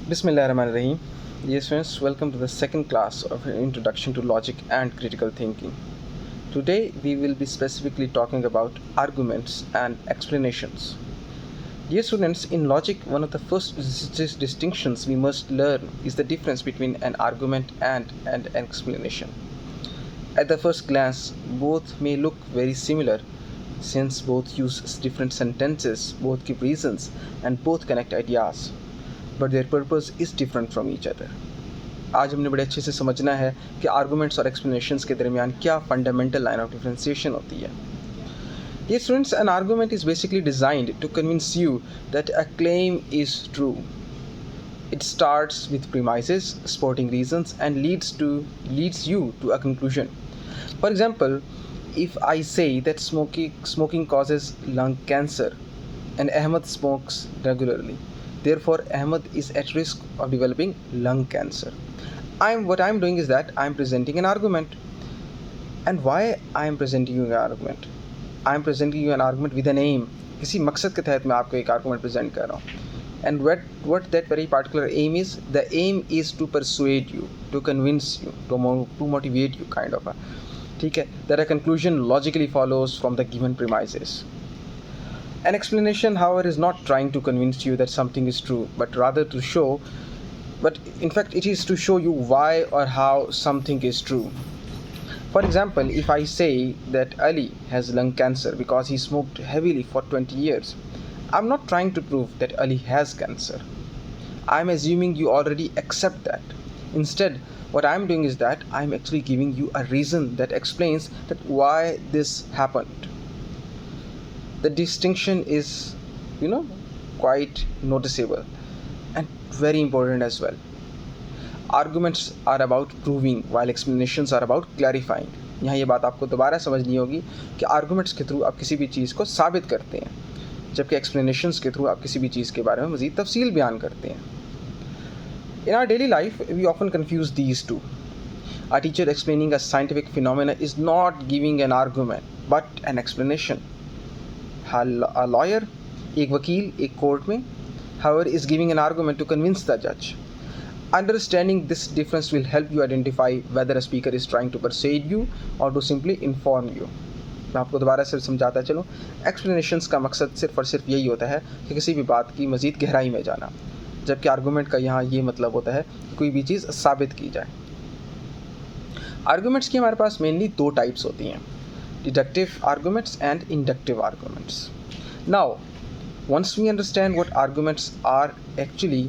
Bismillahirrahmanirrahim. Dear students, welcome to the second class of Introduction to Logic and Critical Thinking. Today we will be specifically talking about arguments and explanations. Dear students, in logic, one of the first distinctions we must learn is the difference between an argument and an explanation. At the first glance, both may look very similar since both use different sentences, both give reasons, and both connect ideas. But there purpose is different from each other. आज हमने बड़े अच्छे से समझना है कि arguments और explanations के दरमियान क्या फंडामेंटल लाइन ऑफ डिफरेंशिएशन होती है. ये students, an argument is basically designed to convince you that a claim is true. It starts with premises, supporting reasons, and leads you to a conclusion. For example, if I say that smoking causes lung cancer and Ahmed smokes regularly, therefore Ahmed is at risk of developing lung cancer. What I'm doing is that I'm presenting an argument. And why I'm presenting you an argument? I'm presenting you an argument with an aim. किसी मकसद के तहत मैं आपको एक argument present कर रहा हूँ. And what that very particular aim is? The aim is to persuade you, to convince you, to motivate you, kind of. ठीक है? That a conclusion logically follows from the given premises. An explanation, however, is not trying to convince you that something is true, but in fact, it is to show you why or how something is true. For example, if I say that Ali has lung cancer because he smoked heavily for 20 years, I'm not trying to prove that Ali has cancer. I'm assuming you already accept that. Instead, what I'm doing is that I'm actually giving you a reason that explains that why this happened. The distinction is, quite noticeable and very important as well. Arguments are about proving while explanations are about clarifying. यहाँ ये बात आपको दोबारा समझनी होगी कि arguments के through आप किसी भी चीज़ को साबित करते हैं, जबकि एक्सप्लेनेशंस के थ्रू आप किसी भी चीज़ के बारे में मज़ीद तफसील बयान करते हैं. In our daily life, we often confuse these two. A teacher explaining a scientific phenomena is not giving an argument, but an explanation. A lawyer, एक वकील एक कोर्ट में, however, is giving an argument to convince the judge. Understanding this difference will help you identify whether a speaker is trying to persuade you or to simply inform you. मैं आपको दोबारा से समझाता चलूँ. एक्सप्लेनेशंस का मकसद सिर्फ और सिर्फ यही होता है कि किसी भी बात की मज़ीद गहराई में जाना, जबकि आर्गूमेंट का यहाँ ये मतलब होता है कि कोई भी चीज़ साबित की जाए. आर्गूमेंट्स की हमारे पास मेनली दो टाइप्स होती हैं: deductive arguments and inductive arguments. Now, once we understand what arguments are actually,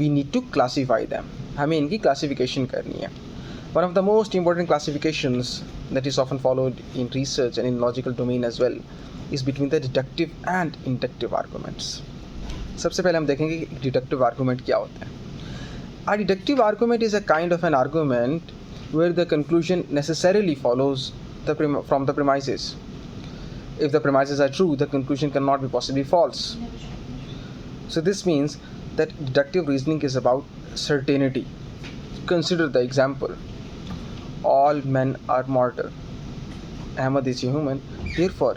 we need to classify them. हमें इनकी classification करनी है. One of the most important classifications that is often followed in research and in logical domain as well is between the deductive and inductive arguments. सबसे पहले हम देखेंगे कि deductive argument क्या होता है. A deductive argument is a kind of an argument where the conclusion necessarily follows from the premises. If the premises are true, the conclusion cannot be possibly false. So this means that deductive reasoning is about certainty. Consider the example: all men are mortal. Ahmed is a human, therefore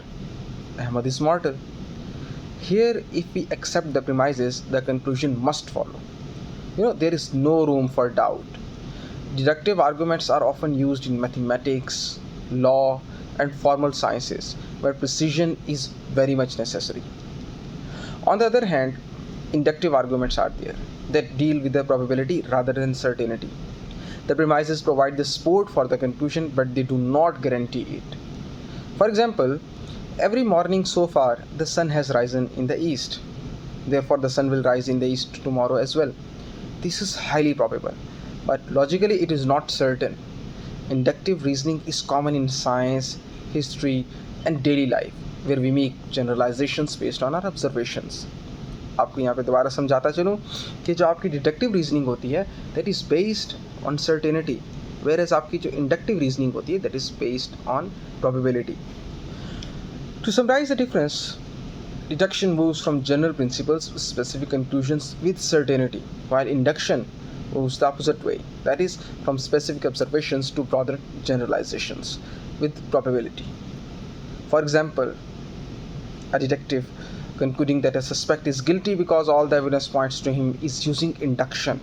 Ahmed is mortal. Here, if we accept the premises, the conclusion must follow. There is no room for doubt. Deductive arguments are often used in mathematics, law, and formal sciences, where precision is very much necessary. On the other hand, inductive arguments are there that deal with the probability rather than certainty. The premises provide the support for the conclusion, but they do not guarantee it. For example, every morning so far, the sun has risen in the east. Therefore, the sun will rise in the east tomorrow as well. This is highly probable, but logically it is not certain. Inductive reasoning is common in science, history, and daily life, where we make generalizations based on our observations. आपको यहाँ पे दोबारा समझाता चलूँ कि जो आपकी deductive reasoning होती है that is based on certainty, whereas आपकी जो inductive reasoning होती है that is based on probability. To summarize the difference, deduction moves from general principles to specific conclusions with certainty, while induction moves the opposite way, that is, from specific observations to broader generalizations with probability. For example, a deductive concluding that a suspect is guilty because all the evidence points to him is using induction.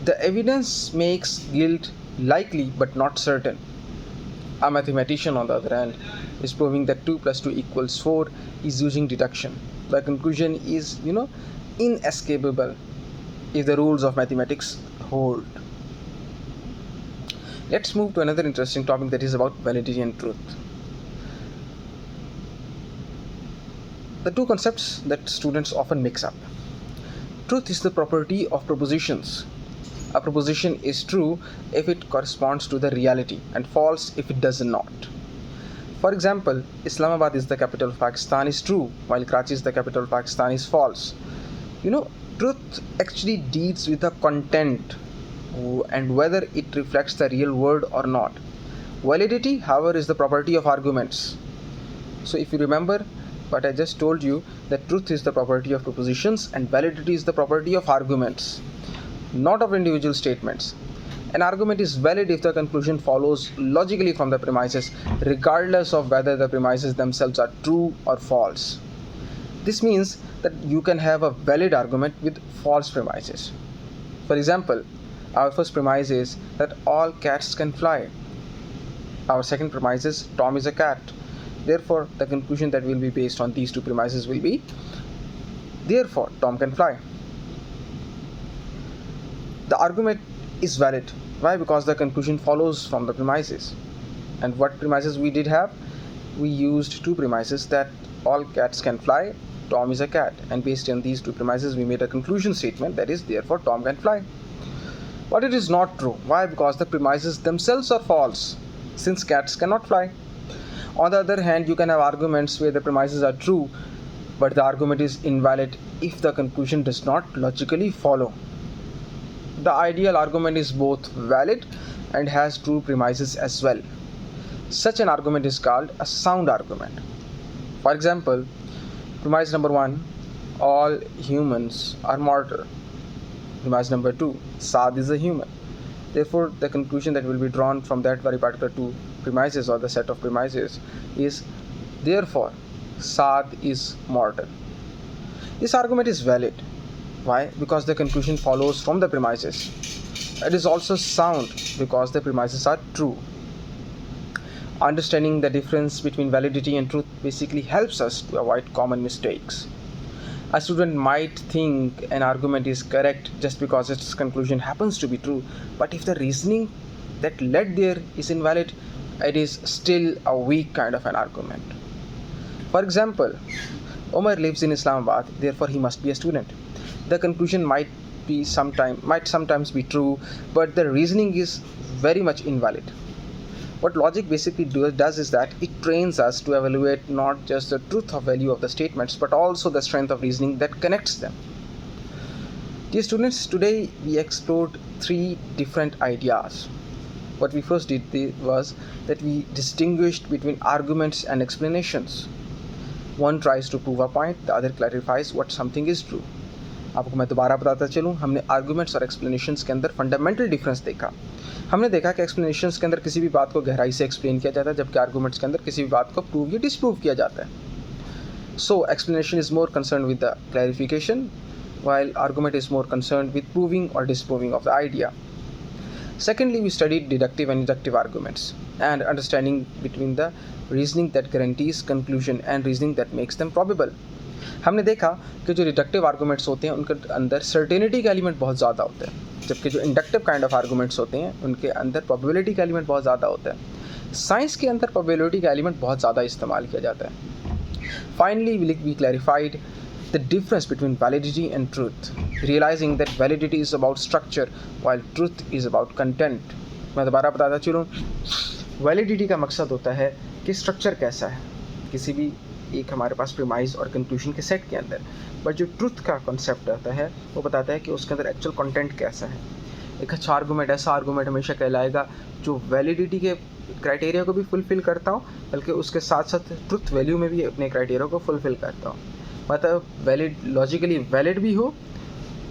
The evidence makes guilt likely but not certain. A mathematician, on the other hand, is proving that 2 plus 2 equals 4 is using deduction. The conclusion is, inescapable if the rules of mathematics hold. Let's move to another interesting topic, that is about validity and truth. The two concepts that students often mix up. Truth is the property of propositions. A proposition is true if it corresponds to the reality and false if it does not. For example, Islamabad is the capital of Pakistan is true, while Karachi is the capital of Pakistan is false. Truth actually deals with the content and whether it reflects the real world or not. Validity, however, is the property of arguments. So if you remember what I just told you, that truth is the property of propositions and validity is the property of arguments, not of individual statements. An argument is valid if the conclusion follows logically from the premises, regardless of whether the premises themselves are true or false. This means that you can have a valid argument with false premises. For example, our first premise is that all cats can fly. Our second premise is Tom is a cat. Therefore, the conclusion that will be based on these two premises will be, therefore, Tom can fly. The argument is valid. Why? Because the conclusion follows from the premises. And what premises we did have? We used two premises, that all cats can fly, Tom is a cat. And based on these two premises, we made a conclusion statement, that is, therefore, Tom can fly. But it is not true. Why? Because the premises themselves are false, since cats cannot fly. On the other hand, you can have arguments where the premises are true, but the argument is invalid if the conclusion does not logically follow. The ideal argument is both valid and has true premises as well. Such an argument is called a sound argument. For example, premise number 1, all humans are mortal. Premise number 2, Saad is a human. Therefore, the conclusion that will be drawn from that very particular two premises or the set of premises is, therefore, Saad is mortal. This argument is valid. Why? Because the conclusion follows from the premises. It is also sound because the premises are true. Understanding the difference between validity and truth basically helps us to avoid common mistakes. A student might think an argument is correct just because its conclusion happens to be true, but if the reasoning that led there is invalid, it is still a weak kind of an argument. For example, Omar lives in Islamabad, therefore he must be a student. The conclusion might sometimes be true, but the reasoning is very much invalid. What logic basically does is that it trains us to evaluate not just the truth or value of the statements, but also the strength of reasoning that connects them. Dear students, today we explored 3 different ideas. What we first did was that we distinguished between arguments and explanations. One tries to prove a point, the other clarifies what something is true. आपको मैं दोबारा बताता चलूँ, हमने arguments और explanations के अंदर fundamental difference देखा. हमने देखा कि एक्सप्लेनेशंस के अंदर किसी भी बात को गहराई से एक्सप्लेन किया जाता है, जबकि आर्गुमेंट्स के अंदर किसी भी बात को प्रूव या डिसप्रूव किया जाता है. So explanation is more concern with the clarification, while argument is more concerned with proving or disproving of the idea. Secondly, we studied deductive and inductive arguments and understanding between the reasoning that guarantees conclusion and reasoning that makes them probable. हमने देखा कि जो deductive arguments होते हैं उनके अंदर certainty का element बहुत ज़्यादा होता है, जबकि जो इंडक्टिव काइंड ऑफ आर्गूमेंट्स होते हैं उनके अंदर प्रोबेबिलिटी का एलिमेंट बहुत ज़्यादा होता है. साइंस के अंदर प्रोबेबिलिटी का एलिमेंट बहुत ज़्यादा इस्तेमाल किया जाता है. Finally we clarified the difference between validity and truth, realizing that validity is about structure while truth is about content. मैं दोबारा बताता चलूँ, वैलिडिटी का मकसद होता है कि स्ट्रक्चर कैसा है किसी भी एक हमारे पास प्रीमाइज और कंक्लूजन के सेट के अंदर, बट जो ट्रुथ का कॉन्सेप्ट आता है वो बताता है कि उसके अंदर एक्चुअल कंटेंट कैसा है. एक अच्छा आर्गूमेंट ऐसा आर्गूमेंट हमेशा कहलाएगा जो वैलिडिटी के क्राइटेरिया को भी फुलफ़िल करता हो, बल्कि उसके साथ साथ ट्रुथ वैल्यू में भी अपने क्राइटेरिया को फुलफ़िल करता हो. मतलब वैलिड, लॉजिकली वैलिड भी हो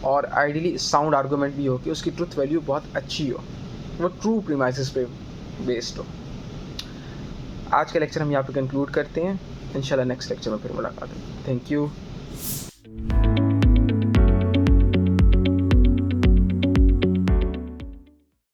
और आइडियली साउंड आर्गूमेंट भी हो कि उसकी ट्रुथ वैल्यू बहुत अच्छी हो, वो ट्रू प्रीमाइसेस पे बेस्ड हो. आज का लेक्चर हम यहाँ पे कंक्लूड करते हैं। इंशाल्लाह नेक्स्ट लेक्चर में फिर मुलाकात है। Thank you.